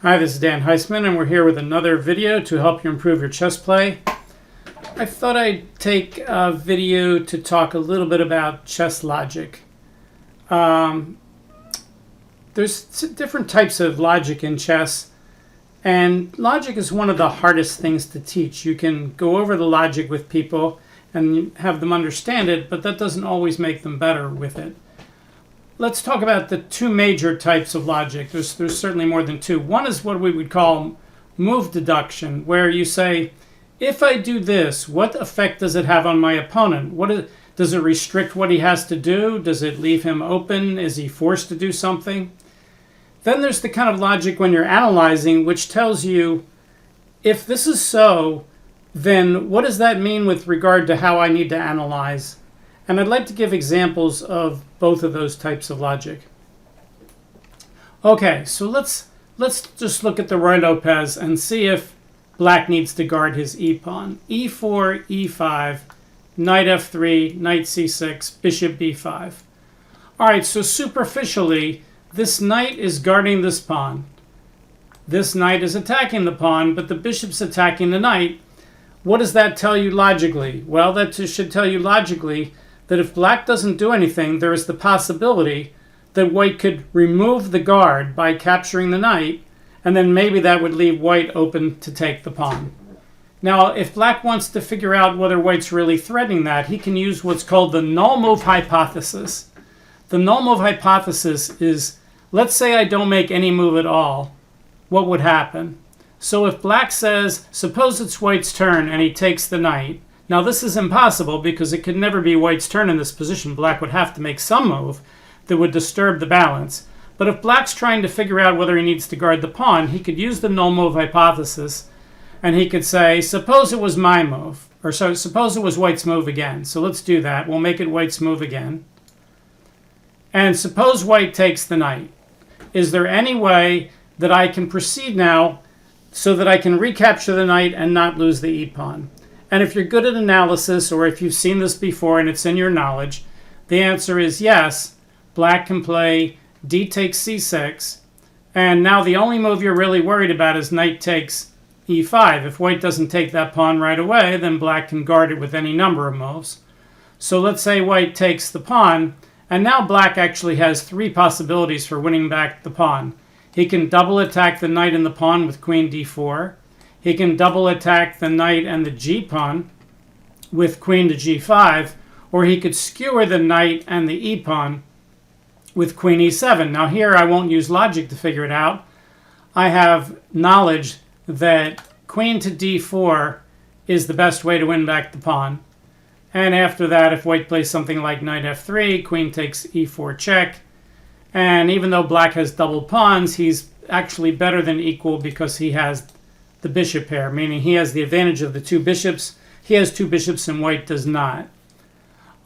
Hi, this is Dan Heisman, and we're here with another video to help you improve your chess play. I thought I'd take a video to talk a little bit about chess logic. There's different types of logic in chess, and logic is one of the hardest things to teach. You can go over the logic with people and have them understand it, but that doesn't always make them better with it. Let's talk about the two major types of logic. There's certainly more than two. One is what we would call move deduction, where you say, if I do this, what effect does it have on my opponent? Does it restrict what he has to do? Does it leave him open? Is he forced to do something? Then there's the kind of logic when you're analyzing, which tells you, if this is so, then what does that mean with regard to how I need to analyze? And I'd like to give examples of both of those types of logic. Okay, so let's just look at the Roy Lopez and see if black needs to guard his e-pawn. e4, e5, knight f3, knight c6, bishop b5. All right, so superficially, this knight is guarding this pawn. This knight is attacking the pawn, but the bishop's attacking the knight. What does that tell you logically? Well, that should tell you logically that if black doesn't do anything, there is the possibility that white could remove the guard by capturing the knight, and then maybe that would leave white open to take the pawn. Now, if black wants to figure out whether white's really threatening that, he can use what's called the null move hypothesis. The null move hypothesis is, let's say I don't make any move at all. What would happen? So if black says, suppose it's white's turn and he takes the knight. Now this is impossible because it could never be white's turn in this position. Black would have to make some move that would disturb the balance. But if black's trying to figure out whether he needs to guard the pawn, he could use the null move hypothesis and he could say, suppose it was my move, or so suppose it was white's move again. So let's do that. We'll make it white's move again. And suppose white takes the knight. Is there any way that I can proceed now so that I can recapture the knight and not lose the e-pawn? And if you're good at analysis, or if you've seen this before and it's in your knowledge, the answer is yes. Black can play d takes c6, and now the only move you're really worried about is knight takes e5. If white doesn't take that pawn right away, then black can guard it with any number of moves. So let's say white takes the pawn, and now black actually has three possibilities for winning back the pawn. He can double attack the knight and the pawn with queen d4. He can double attack the knight and the g-pawn with queen to g5, or he could skewer the knight and the e-pawn with queen e7. Now here I won't use logic to figure it out. I have knowledge that queen to d4 is the best way to win back the pawn. And after that, if white plays something like knight f3, queen takes e4 check. And even though black has double pawns, he's actually better than equal because he has the bishop pair, meaning he has the advantage of the two bishops. He has two bishops and white does not.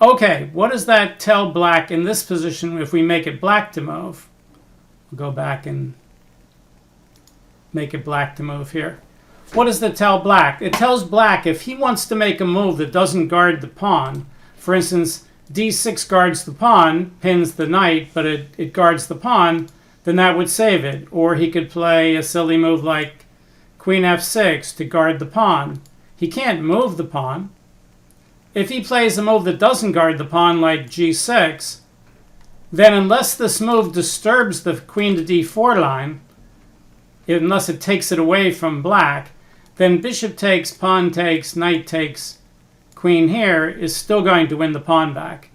Okay, what does that tell black in this position if we make it black to move? We'll go back and make it black to move here. What does that tell black? It tells black if he wants to make a move that doesn't guard the pawn, for instance, d6 guards the pawn, pins the knight, but it guards the pawn, then that would save it. Or he could play a silly move like queen f6 to guard the pawn. He can't move the pawn. If he plays a move that doesn't guard the pawn like g6, then unless this move disturbs the queen to d4 line, unless it takes it away from black, then bishop takes, pawn takes, knight takes, queen here is still going to win the pawn back.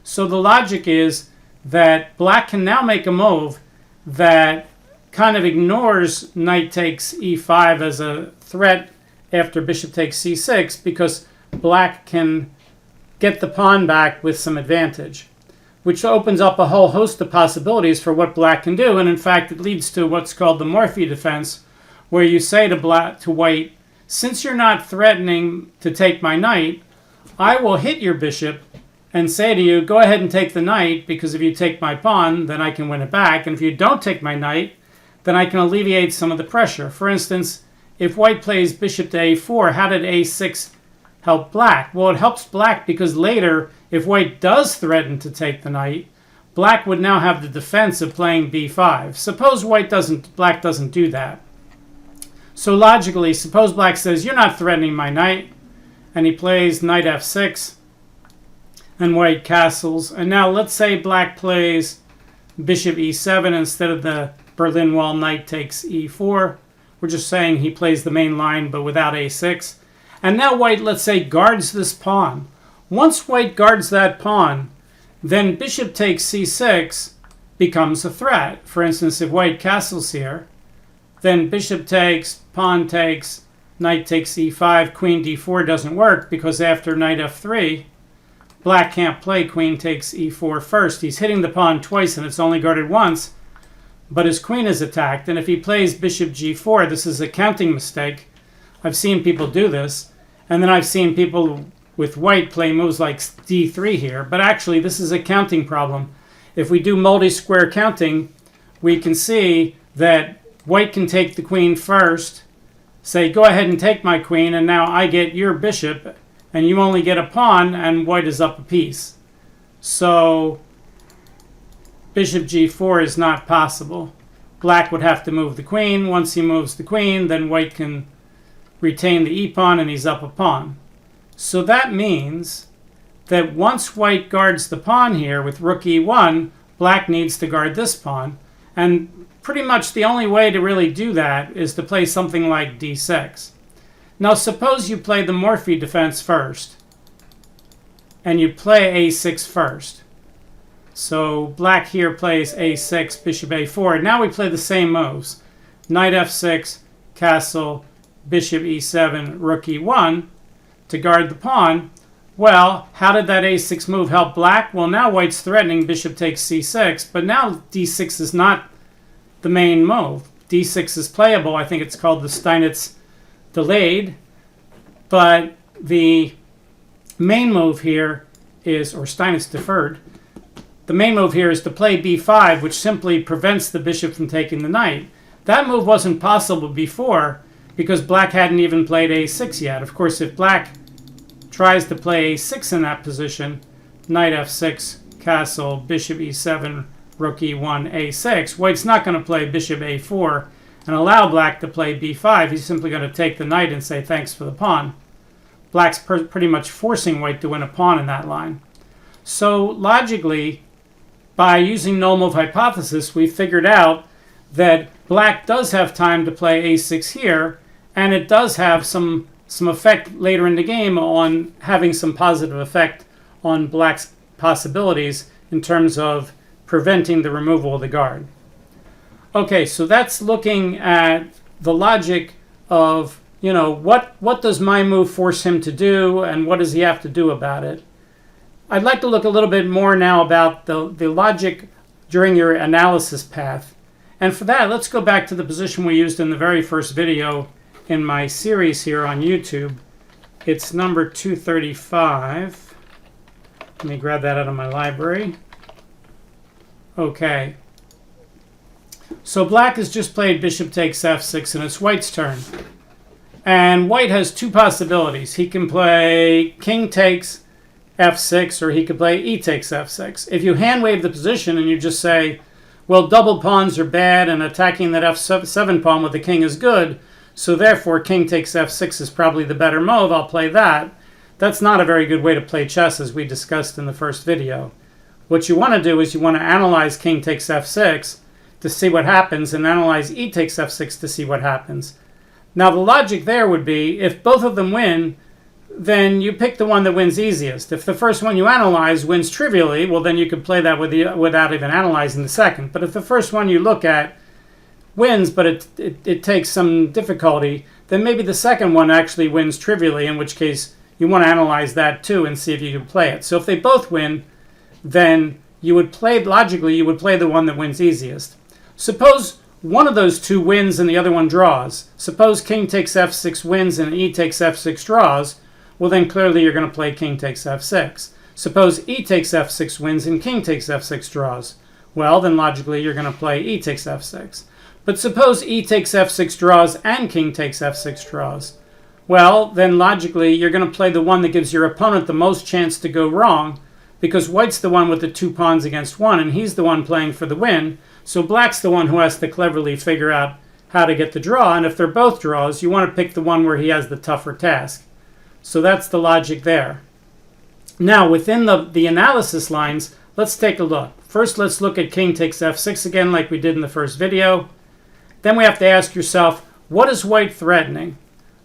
So the logic is that black can now make a move that kind of ignores knight takes e5 as a threat after bishop takes c6 because black can get the pawn back with some advantage, which opens up a whole host of possibilities for what black can do. And in fact, it leads to what's called the Morphe Defense, where you say to white, since you're not threatening to take my knight, I will hit your bishop and say to you, go ahead and take the knight, because if you take my pawn, then I can win it back. And if you don't take my knight, then I can alleviate some of the pressure. For instance, if white plays bishop to a4, how did a6 help black? Well, it helps black because later, if white does threaten to take the knight, black would now have the defense of playing b5. Suppose black doesn't do that. So logically, suppose black says, you're not threatening my knight, and he plays knight f6, and white castles. And now let's say black plays bishop e7 instead of the Berlin Wall knight takes e4. We're just saying he plays the main line but without a6. And now white, let's say, guards this pawn. Once white guards that pawn, then bishop takes c6 becomes a threat. For instance, if white castles here, then bishop takes, pawn takes, knight takes e5, queen d4 doesn't work because after knight f3, black can't play queen takes e4 first. He's hitting the pawn twice and it's only guarded once, but his queen is attacked. And if he plays bishop g4, this is a counting mistake. I've seen people do this. And then I've seen people with white play moves like d3 here. But actually, this is a counting problem. If we do multi-square counting, we can see that white can take the queen first, say, go ahead and take my queen, and now I get your bishop, and you only get a pawn, and white is up a piece. So bishop g4 is not possible. Black would have to move the queen. Once he moves the queen, then white can retain the e-pawn, and he's up a pawn. So that means that once white guards the pawn here with rook e1, black needs to guard this pawn. And pretty much the only way to really do that is to play something like d6. Now suppose you play the Morphe defense first, and you play a6 first. So black here plays a6, bishop a4. Now we play the same moves. Knight f6, castle, bishop e7, rook e1 to guard the pawn. Well, how did that a6 move help black? Well, now white's threatening bishop takes c6, but now d6 is not the main move. d6 is playable. I think it's called the Steinitz delayed, but the main move here is, or Steinitz deferred, the main move here is to play b5, which simply prevents the bishop from taking the knight. That move wasn't possible before because black hadn't even played a6 yet. Of course, if black tries to play a6 in that position, knight f6, castle, bishop e7, rook e1, a6, white's not going to play bishop a4 and allow black to play b5. He's simply going to take the knight and say thanks for the pawn. Black's pretty much forcing white to win a pawn in that line. So logically, by using null move hypothesis, we figured out that black does have time to play a6 here, and it does have some effect later in the game on having some positive effect on black's possibilities in terms of preventing the removal of the guard. Okay, so that's looking at the logic of, you know, what does my move force him to do and what does he have to do about it? I'd like to look a little bit more now about the logic during your analysis path. And for that, let's go back to the position we used in the very first video in my series here on YouTube. It's number 235. Let me grab that out of my library. Okay. So black has just played bishop takes f6, and it's white's turn. And white has two possibilities. He can play king takes f6, or he could play e takes f6. If you hand wave the position and you just say, well, double pawns are bad and attacking that f7 pawn with the king is good, so therefore king takes f6 is probably the better move, I'll play that. That's not a very good way to play chess, as we discussed in the first video. What you want to do is you want to analyze king takes f6 to see what happens and analyze e takes f6 to see what happens. Now the logic there would be, if both of them win, then you pick the one that wins easiest. If the first one you analyze wins trivially, well then you could play that without even analyzing the second. But if the first one you look at wins, but it takes some difficulty, then maybe the second one actually wins trivially, in which case you want to analyze that too and see if you can play it. So if they both win, then you would play, logically, you would play the one that wins easiest. Suppose one of those two wins and the other one draws. Suppose king takes f6 wins and e takes f6 draws. Well, then clearly you're going to play king takes f6. Suppose e takes f6 wins and king takes f6 draws. Well, then logically you're going to play e takes f6. But suppose e takes f6 draws and king takes f6 draws. Well, then logically you're going to play the one that gives your opponent the most chance to go wrong, because white's the one with the 2 pawns against 1, and he's the one playing for the win. So black's the one who has to cleverly figure out how to get the draw. And if they're both draws, you want to pick the one where he has the tougher task. So that's the logic there. Now, within the analysis lines, let's take a look. First, let's look at king takes f6 again, like we did in the first video. Then we have to ask yourself, what is white threatening?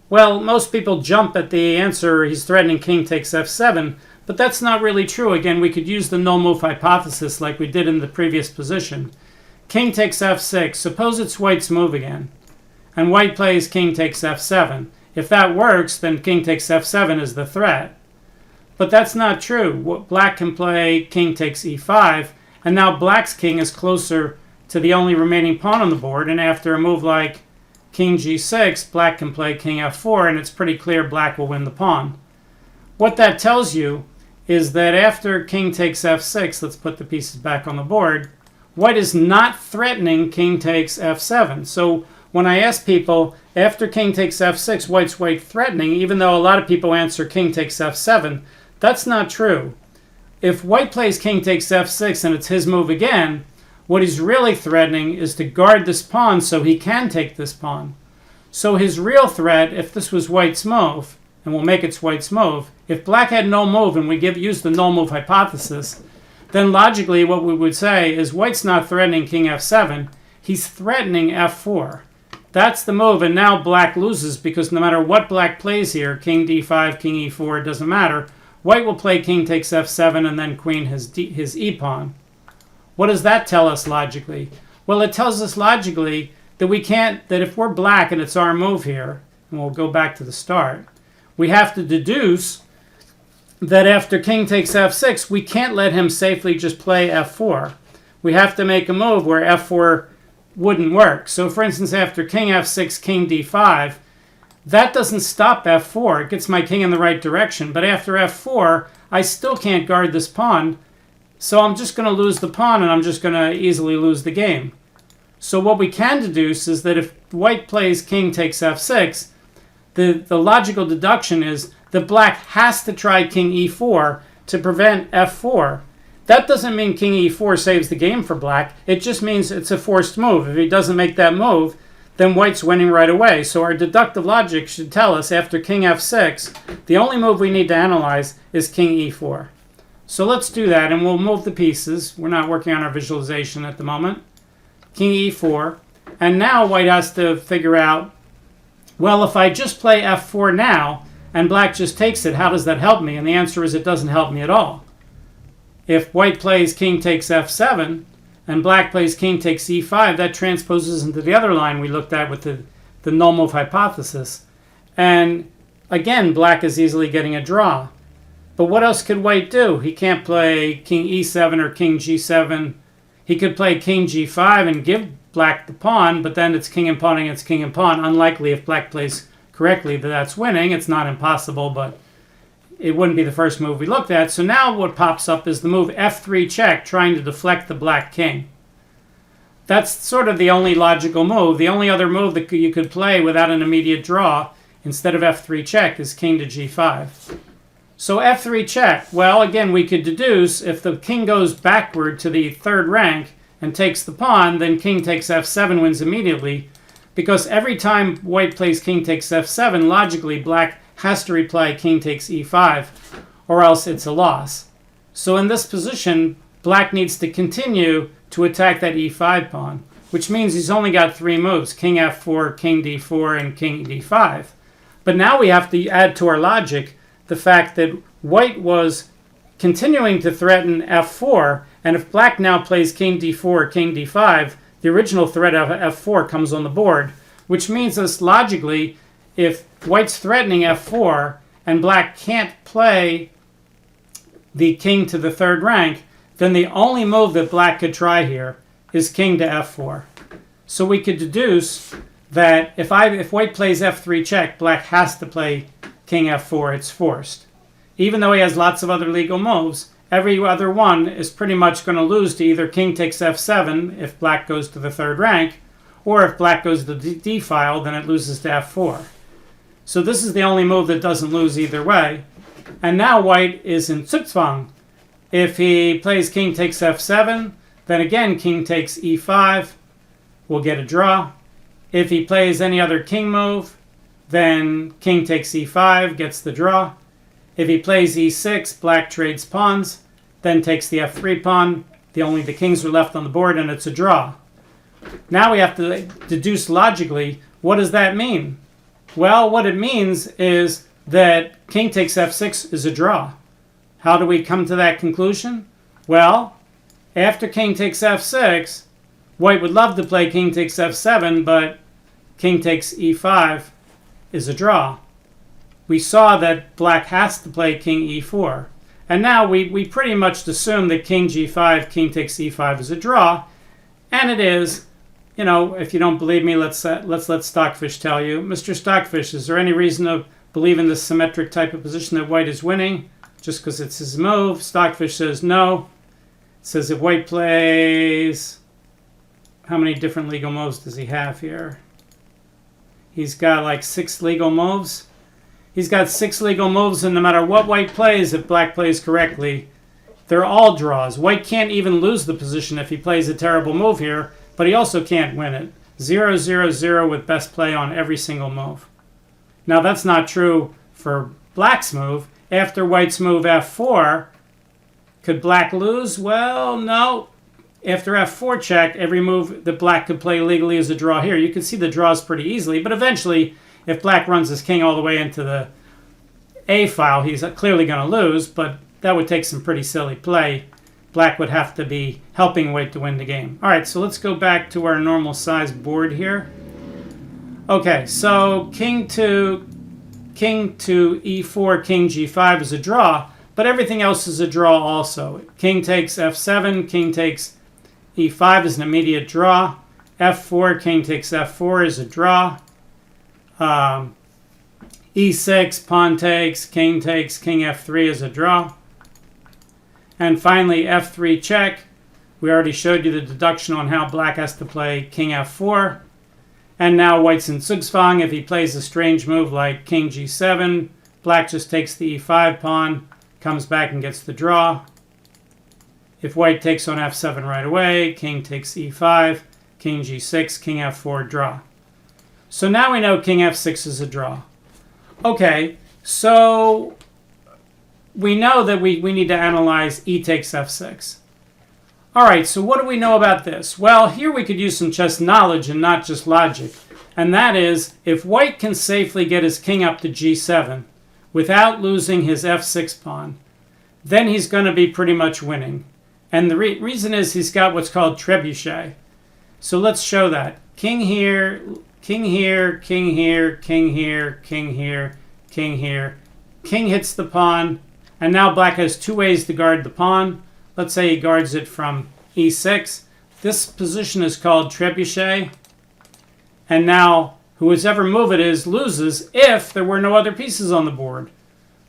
Well, most people jump at the answer, he's threatening king takes f7, but that's not really true. Again, we could use the no move hypothesis like we did in the previous position. King takes f6. Suppose it's white's move again, and white plays king takes f7. If that works, then king takes f7 is the threat. But that's not true. Black can play king takes e5, and now black's king is closer to the only remaining pawn on the board, and after a move like king g6, black can play king f4, and it's pretty clear black will win the pawn. What that tells you is that after king takes f6, let's put the pieces back on the board, white is not threatening king takes f7. So when I ask people, after king takes f6, white threatening, even though a lot of people answer king takes f7, that's not true. If white plays king takes f6 and it's his move again, what he's really threatening is to guard this pawn so he can take this pawn. So his real threat, if this was white's move, and we'll make it white's move, if black had no move and we use the no move hypothesis, then logically what we would say is white's not threatening king f7, he's threatening f4. That's the move, and now black loses because no matter what black plays here, king d5, king e4, it doesn't matter, white will play king takes f7 and then queen his e-pawn. What does that tell us logically? Well, it tells us logically that that if we're black and it's our move here, and we'll go back to the start, we have to deduce that after king takes f6, we can't let him safely just play f4. We have to make a move where f4 wouldn't work. So for instance, after king f6, king d5, that doesn't stop f4. It gets my king in the right direction. But after f4, I still can't guard this pawn. So I'm just going to lose the pawn, and I'm just going to easily lose the game. So what we can deduce is that if white plays king takes f6, the logical deduction is that black has to try king e4 to prevent f4. That doesn't mean king e4 saves the game for black. It just means it's a forced move. If he doesn't make that move, then white's winning right away. So our deductive logic should tell us after king f6, the only move we need to analyze is king e4. So let's do that, and we'll move the pieces. We're not working on our visualization at the moment. King e4. And now white has to figure out, well, if I just play f4 now, and black just takes it, how does that help me? And the answer is it doesn't help me at all. If white plays king takes f7, and black plays king takes e5, that transposes into the other line we looked at with the no move hypothesis. And again, black is easily getting a draw. But what else could white do? He can't play king e7 or king g7. He could play king g5 and give black the pawn, but then it's king and pawn against king and pawn. Unlikely if black plays correctly that that's winning. It's not impossible, but it wouldn't be the first move we looked at. So now what pops up is the move f3 check, trying to deflect the black king. That's sort of the only logical move. The only other move that you could play without an immediate draw instead of f3 check is king to g5. So f3 check, well, again, we could deduce if the king goes backward to the third rank and takes the pawn, then king takes f7 wins immediately, because every time white plays king takes f7, logically black has to reply king takes e5, or else it's a loss. So in this position, black needs to continue to attack that e5 pawn, which means he's only got three moves, king f4, king d4, and king d5. But now we have to add to our logic the fact that white was continuing to threaten f4, and if black now plays king d4 or king d5, the original threat of f4 comes on the board, which means that logically, if white's threatening f4 and black can't play the king to the third rank, then the only move that black could try here is king to f4. So we could deduce that if white plays f3 check, black has to play king f4, it's forced. Even though he has lots of other legal moves, every other one is pretty much going to lose to either king takes f7 if black goes to the third rank, or if black goes to the d file, then it loses to f4. So this is the only move that doesn't lose either way. And now white is in Zugzwang. If he plays king takes f7, then again king takes e5, we'll get a draw. If he plays any other king move, then king takes e5, gets the draw. If he plays e6, black trades pawns, then takes the f3 pawn. Only the kings are left on the board, and it's a draw. Now we have to deduce logically, what does that mean? Well, what it means is that king takes f6 is a draw. How do we come to that conclusion? Well, after king takes f6, white would love to play king takes f7, but king takes e5 is a draw. We saw that black has to play king e4. And now we pretty much assume that king g5, king takes e5 is a draw. And it is. You know, if you don't believe me, let's let Stockfish tell you. Mr. Stockfish, is there any reason to believe in this symmetric type of position that white is winning just because it's his move? Stockfish says no. It says if white plays... How many different legal moves does he have here? He's got like 6 legal moves. He's got 6 legal moves, and no matter what white plays, if black plays correctly, they're all draws. White can't even lose the position if he plays a terrible move here, but he also can't win it. 0, 0, 0 with best play on every single move. Now that's not true for black's move. After white's move f4, could black lose? Well, no. After f4 check, every move that black could play legally is a draw here. You can see the draws pretty easily, but eventually, if black runs his king all the way into the A file, he's clearly going to lose, but that would take some pretty silly play. Black would have to be helping white to win the game. All right, so let's go back to our normal size board here. Okay, so king to e4, king g5 is a draw, but everything else is a draw also. King takes f7, king takes e5 is an immediate draw. f4, king takes f4 is a draw. E6, pawn takes, king f3 is a draw. And finally, f3 check. We already showed you the deduction on how black has to play king f4. And now white's in Zugzwang. If he plays a strange move like king g7, black just takes the e5 pawn, comes back and gets the draw. If white takes on f7 right away, king takes e5, king g6, king f4, draw. So now we know king f6 is a draw. Okay, so we know that we need to analyze e takes f6. All right, so what do we know about this? Well, here we could use some chess knowledge and not just logic. And that is, if white can safely get his king up to g7 without losing his f6 pawn, then he's going to be pretty much winning. And the reason is he's got what's called trebuchet. So let's show that. King here, king here, king here, king here, king here, king here. King hits the pawn, and now black has 2 ways to guard the pawn. Let's say he guards it from e6. This position is called trebuchet. And now, whoever move it is loses if there were no other pieces on the board.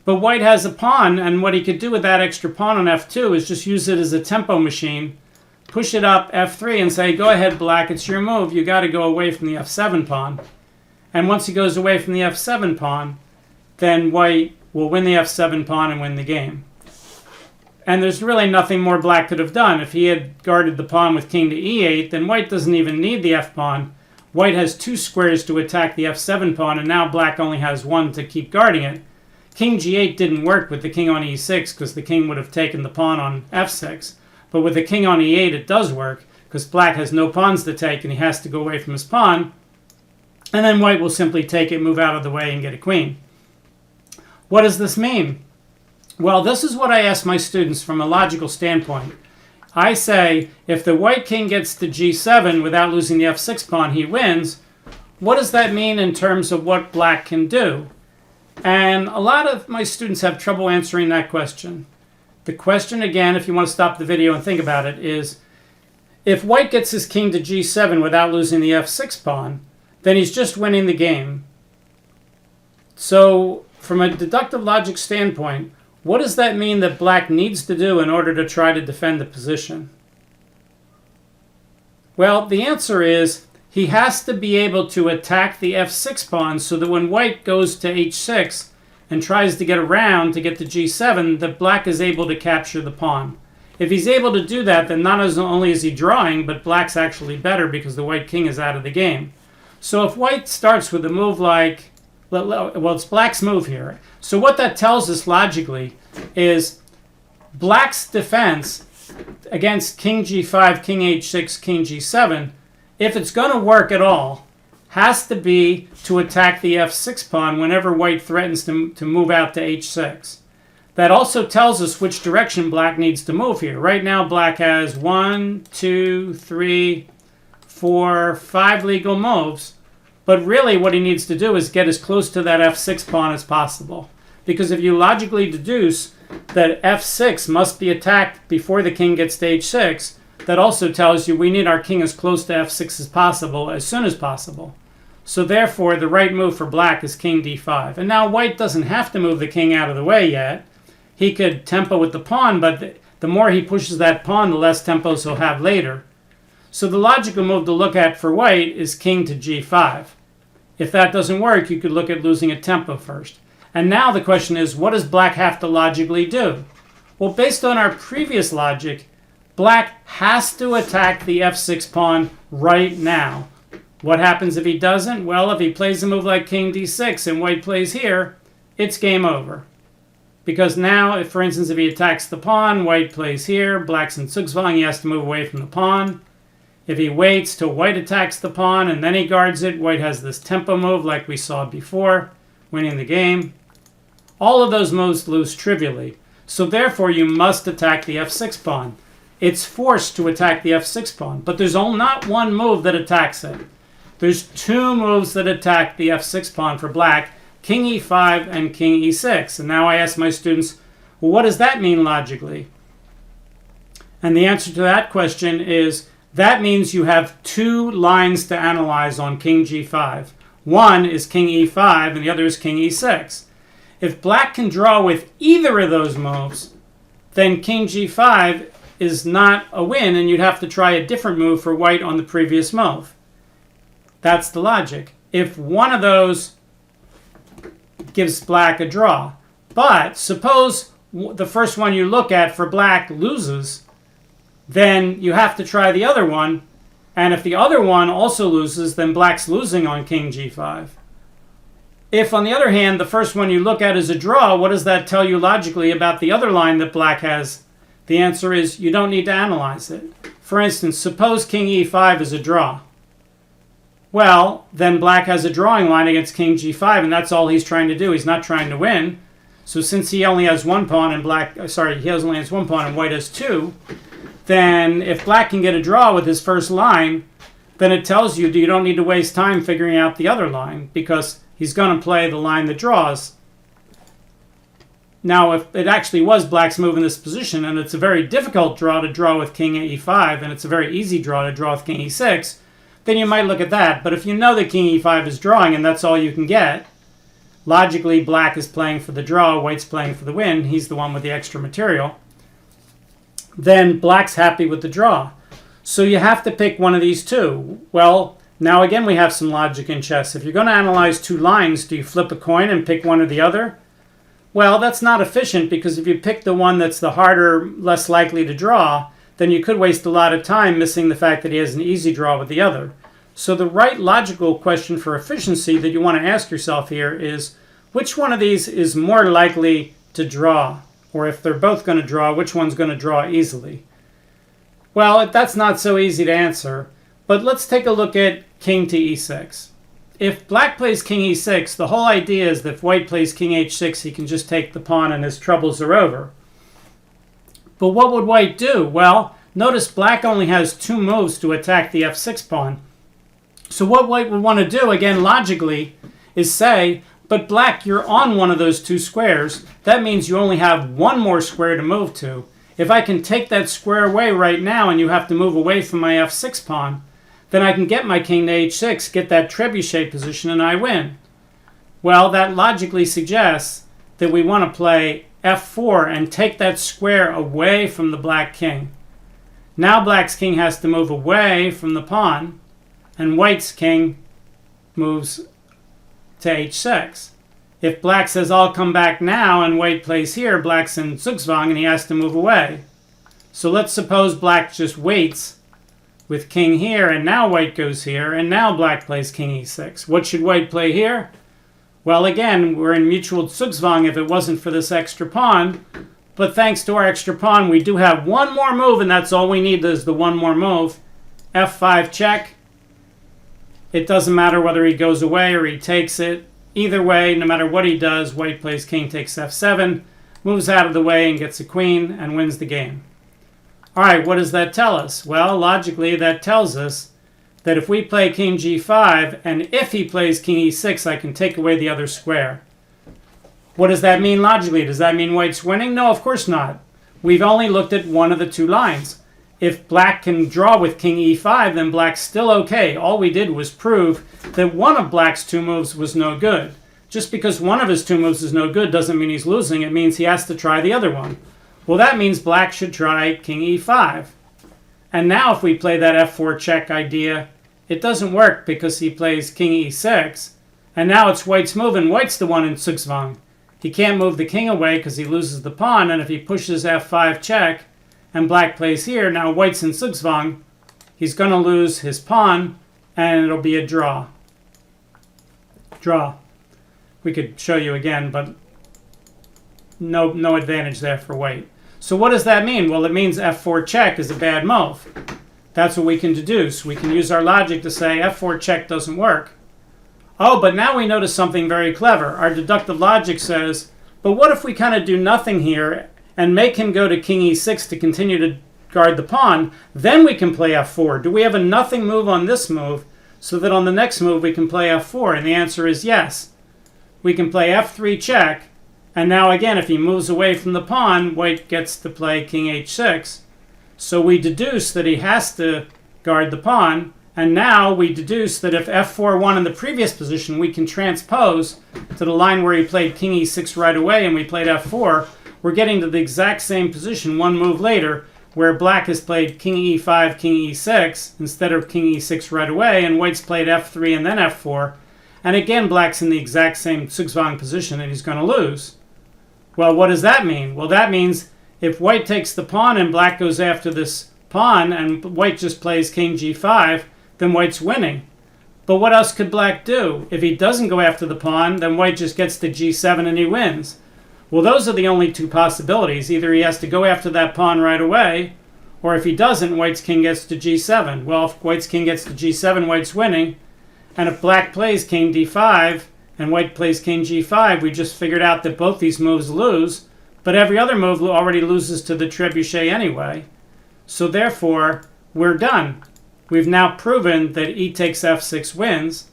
But white has a pawn, and what he could do with that extra pawn on f2 is just use it as a tempo machine, push it up f3 and say, go ahead, black, it's your move. You got to go away from the f7 pawn. And once he goes away from the f7 pawn, then white will win the f7 pawn and win the game. And there's really nothing more black could have done. If he had guarded the pawn with king to e8, then white doesn't even need the f pawn. White has 2 squares to attack the f7 pawn, and now black only has 1 to keep guarding it. King g8 didn't work with the king on e6 because the king would have taken the pawn on f6. But with the king on e8, it does work because black has no pawns to take and he has to go away from his pawn. And then white will simply take it, move out of the way, and get a queen. What does this mean? Well, this is what I ask my students from a logical standpoint. I say, if the white king gets to g7 without losing the f6 pawn, he wins. What does that mean in terms of what black can do? And a lot of my students have trouble answering that question. The question, again, if you want to stop the video and think about it, is if white gets his king to g7 without losing the f6 pawn, then he's just winning the game. So, from a deductive logic standpoint, what does that mean that black needs to do in order to try to defend the position? Well, the answer is he has to be able to attack the f6 pawn so that when white goes to h6 and tries to get around to get to g7, that black is able to capture the pawn. If he's able to do that, then not only is he drawing, but black's actually better because the white king is out of the game. So if white starts with a move like, well, it's black's move here. So what that tells us logically is black's defense against king g5, king h6, king g7, if it's going to work at all, has to be to attack the f6 pawn whenever white threatens to move out to h6. That also tells us which direction black needs to move here. Right now, black has 1, 2, 3, 4, 5 legal moves. But really what he needs to do is get as close to that f6 pawn as possible. Because if you logically deduce that f6 must be attacked before the king gets to h6, that also tells you we need our king as close to f6 as possible, as soon as possible. So therefore, the right move for black is king d5. And now white doesn't have to move the king out of the way yet. He could tempo with the pawn, but the more he pushes that pawn, the less tempos he'll have later. So the logical move to look at for white is king to g5. If that doesn't work, you could look at losing a tempo first. And now the question is, what does black have to logically do? Well, based on our previous logic, black has to attack the f6 pawn right now. What happens if he doesn't? Well, if he plays a move like king d6 and white plays here, it's game over. Because now, if, for instance, if he attacks the pawn, white plays here, black's in Zugzwang, he has to move away from the pawn. If he waits till white attacks the pawn and then he guards it, white has this tempo move like we saw before, winning the game. All of those moves lose trivially. So therefore, you must attack the f6 pawn. It's forced to attack the f6 pawn, but there's not one move that attacks it. There's two moves that attack the f6 pawn for black, king e5 and king e6. And now I ask my students, well, what does that mean logically? And the answer to that question is, that means you have two lines to analyze on king g5. One is king e5 and the other is king e6. If black can draw with either of those moves, then king g5 is not a win and you'd have to try a different move for white on the previous move. That's the logic. If one of those gives black a draw, but suppose the first one you look at for black loses, then you have to try the other one, and if the other one also loses, then black's losing on king g5. If, on the other hand, the first one you look at is a draw, what does that tell you logically about the other line that black has? The answer is you don't need to analyze it. For instance, suppose king e5 is a draw. Well, then black has a drawing line against king g5, and that's all he's trying to do. He's not trying to win. So since he only has one pawn and he only has one pawn and white has two, then if black can get a draw with his first line, then it tells you you don't need to waste time figuring out the other line because he's going to play the line that draws. Now, if it actually was black's move in this position, and it's a very difficult draw to draw with king e5, and it's a very easy draw to draw with king e6, then you might look at that. But if you know that king e5 is drawing and that's all you can get, logically black is playing for the draw, white's playing for the win, he's the one with the extra material, then black's happy with the draw. So you have to pick one of these two. Well, now again we have some logic in chess. If you're going to analyze two lines, do you flip a coin and pick one or the other? Well, that's not efficient because if you pick the one that's the harder, less likely to draw, then you could waste a lot of time missing the fact that he has an easy draw with the other. So the right logical question for efficiency that you want to ask yourself here is, which one of these is more likely to draw? Or if they're both going to draw, which one's going to draw easily? Well, that's not so easy to answer, but let's take a look at king to e6. If black plays king e6, the whole idea is that if white plays king h6, he can just take the pawn and his troubles are over. But what would white do? Well, notice black only has two moves to attack the f6 pawn. So what white would want to do, again logically, is say, but black, you're on one of those two squares. That means you only have one more square to move to. If I can take that square away right now and you have to move away from my f6 pawn, then I can get my king to h6, get that trebuchet position, and I win. Well, that logically suggests that we want to play f4 and take that square away from the black king. Now black's king has to move away from the pawn, and white's king moves to h6. If black says, I'll come back now, and white plays here, black's in Zugzwang, and he has to move away. So let's suppose black just waits with king here, and now white goes here, and now black plays king e6. What should white play here? Well, again, we're in mutual zugzwang if it wasn't for this extra pawn. But thanks to our extra pawn, we do have one more move, and that's all we need is the one more move. f5 check. It doesn't matter whether he goes away or he takes it. Either way, no matter what he does, white plays king takes f7, moves out of the way and gets a queen and wins the game. All right, what does that tell us? Well, logically, that tells us that if we play king g5, and if he plays king e6, I can take away the other square. What does that mean logically? Does that mean white's winning? No, of course not. We've only looked at one of the two lines. If black can draw with king e5, then black's still okay. All we did was prove that one of black's two moves was no good. Just because one of his two moves is no good doesn't mean he's losing. It means he has to try the other one. Well, that means black should try king e5. And now if we play that f4 check idea, it doesn't work because he plays king e6. And now it's white's move, and white's the one in zugzwang. He can't move the king away because he loses the pawn, and if he pushes f5 check and black plays here, now white's in zugzwang, he's going to lose his pawn, and it'll be a draw. Draw. We could show you again, but no advantage there for white. So what does that mean? Well, it means f4 check is a bad move. That's what we can deduce. We can use our logic to say f4 check doesn't work. Oh, but now we notice something very clever. Our deductive logic says, but what if we kind of do nothing here and make him go to king e6 to continue to guard the pawn? Then we can play f4. Do we have a nothing move on this move so that on the next move we can play f4? And the answer is yes. We can play f3 check, and now again, if he moves away from the pawn, white gets to play king h6. So we deduce that he has to guard the pawn, and now we deduce that if f4 won in the previous position, we can transpose to the line where he played king e6 right away and we played f4. We're getting to the exact same position one move later, where black has played king e5, king e6 instead of king e6 right away, and white's played f3 and then f4. And again, black's in the exact same zugzwang position and he's going to lose. Well, what does that mean? Well, that means if white takes the pawn and black goes after this pawn and white just plays king g5, then white's winning. But what else could black do? If he doesn't go after the pawn, then white just gets to g7 and he wins. Well, those are the only two possibilities. Either he has to go after that pawn right away, or if he doesn't, white's king gets to g7. Well, if white's king gets to g7, white's winning. And if black plays king d5 and white plays king g5, we just figured out that both these moves lose, but every other move already loses to the trebuchet anyway. So therefore, we're done. We've now proven that e takes f6 wins.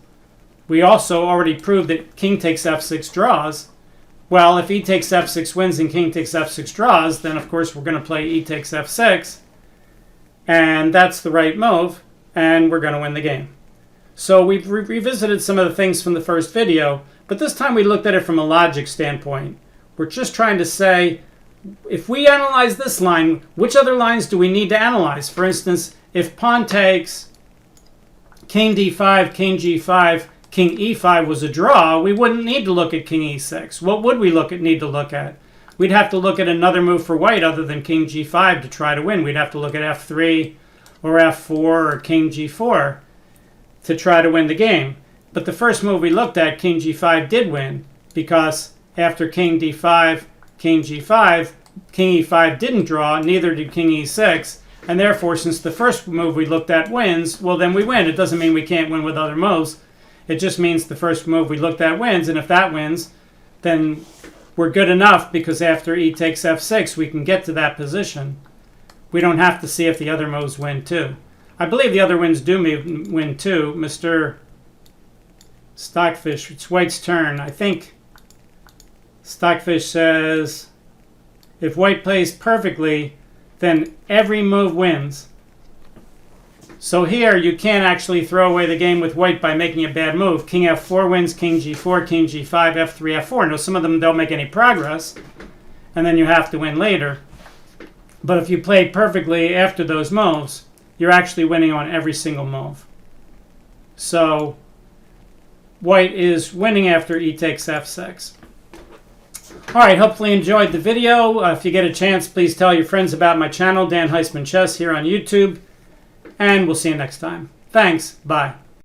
We also already proved that king takes f6 draws. Well, if e takes f6 wins and king takes f6 draws, then of course we're going to play e takes f6. And that's the right move, and we're going to win the game. So we've revisited some of the things from the first video, but this time we looked at it from a logic standpoint. We're just trying to say, if we analyze this line, which other lines do we need to analyze? For instance, if pawn takes, king d5, king g5, king e5 was a draw, we wouldn't need to look at king e6. What would we need to look at? We'd have to look at another move for white other than king g5 to try to win. We'd have to look at f3 or f4 or king g4 to try to win the game. But the first move we looked at, king g5, did win, because after king d5, king g5, king e5 didn't draw, neither did king e6, and therefore since the first move we looked at wins, well then we win. It doesn't mean we can't win with other moves. It just means the first move we looked at wins, and if that wins, then we're good enough, because after e takes f6 we can get to that position. We don't have to see if the other moves win too. I believe the other wins do win too. Mr. Stockfish, it's white's turn. I think Stockfish says if white plays perfectly, then every move wins. So here you can't actually throw away the game with white by making a bad move. King f4 wins, king g4, king g5, f3, f4. Now some of them don't make any progress, and then you have to win later. But if you play perfectly after those moves, you're actually winning on every single move. So white is winning after e takes f6. All right, hopefully you enjoyed the video. If you get a chance, please tell your friends about my channel, Dan Heisman Chess, here on YouTube. and we'll see you next time. Thanks. Bye.